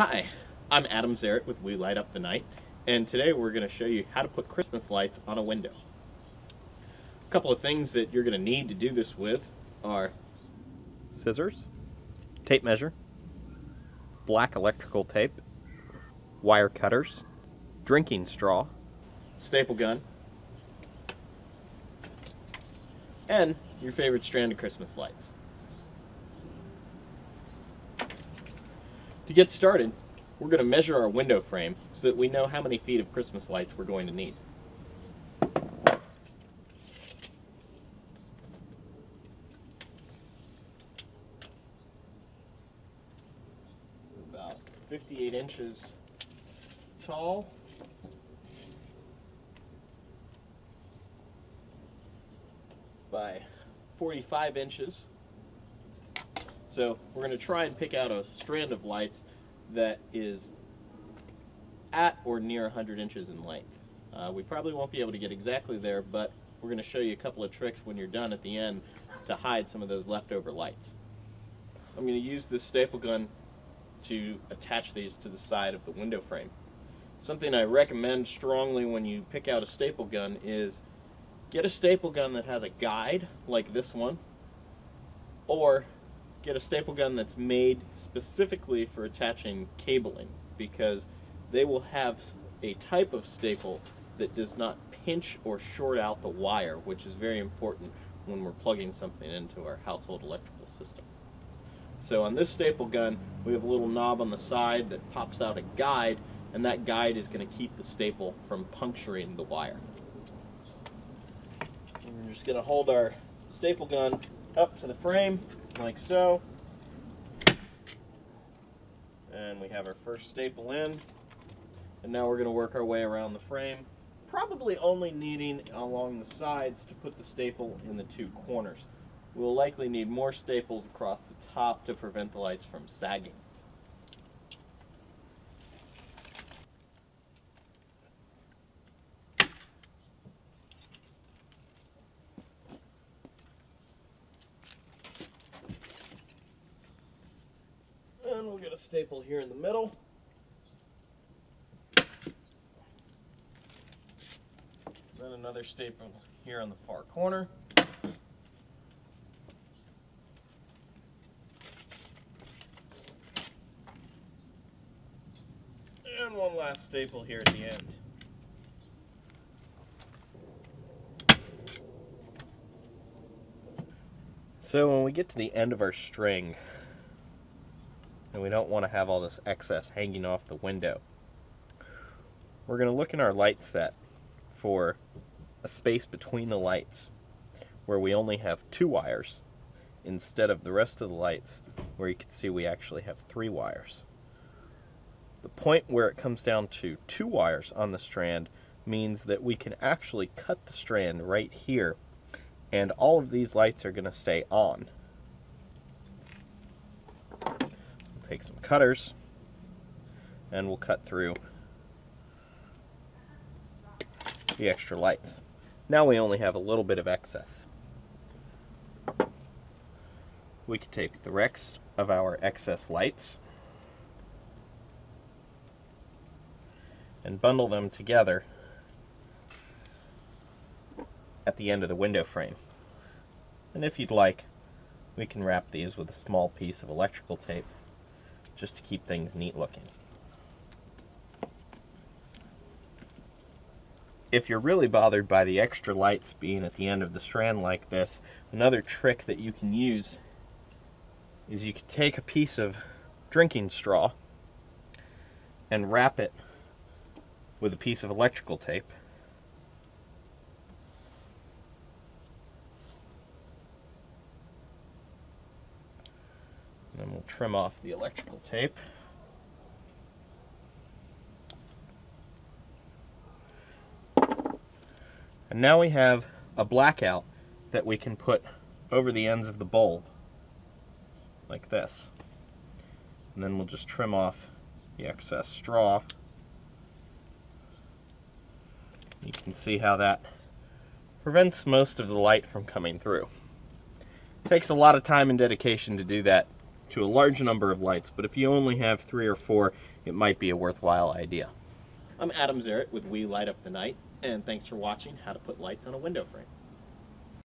Hi, I'm Adam Zarrett with We Light Up the Night, and today we're going to show you how to put Christmas lights on a window. A couple of things that you're going to need to do this with are scissors, tape measure, black electrical tape, wire cutters, drinking straw, staple gun, and your favorite strand of Christmas lights. To get started, we're going to measure our window frame so that we know how many feet of Christmas lights we're going to need. About 58 inches tall by 45 inches. So we're going to try and pick out a strand of lights that is at or near 100 inches in length. We probably won't be able to get exactly there, but we're going to show you a couple of tricks when you're done at the end to hide some of those leftover lights. I'm going to use this staple gun to attach these to the side of the window frame. Something I recommend strongly when you pick out a staple gun is get a staple gun that has a guide like this one, or get a staple gun that's made specifically for attaching cabling, because they will have a type of staple that does not pinch or short out the wire, which is very important when we're plugging something into our household electrical system. So on this staple gun, we have a little knob on the side that pops out a guide, and that guide is going to keep the staple from puncturing the wire. And we're just going to hold our staple gun up to the frame like so, and we have our first staple in, and now we're going to work our way around the frame, probably only needing along the sides to put the staple in the two corners. We'll likely need more staples across the top to prevent the lights from sagging. And we'll get a staple here in the middle. Then another staple here on the far corner. And one last staple here at the end. So when we get to the end of our string, and we don't want to have all this excess hanging off the window, we're going to look in our light set for a space between the lights where we only have 2 wires instead of the rest of the lights where you can see we actually have 3 wires. The point where it comes down to 2 wires on the strand means that we can actually cut the strand right here, and all of these lights are going to stay on. We'll take some cutters and we'll cut through the extra lights. Now we only have a little bit of excess. We can take the rest of our excess lights and bundle them together at the end of the window frame. And if you'd like, we can wrap these with a small piece of electrical tape just to keep things neat looking. If you're really bothered by the extra lights being at the end of the strand like this, another trick that you can use is you can take a piece of drinking straw and wrap it with a piece of electrical tape. And then we'll trim off the electrical tape. And now we have a blackout that we can put over the ends of the bulb, like this. And then we'll just trim off the excess straw. You can see how that prevents most of the light from coming through. It takes a lot of time and dedication to do that, to a large number of lights, but if you only have 3 or 4, it might be a worthwhile idea. I'm Adam Zarrett with We Light Up the Night, and thanks for watching How to Put Lights on a Window Frame.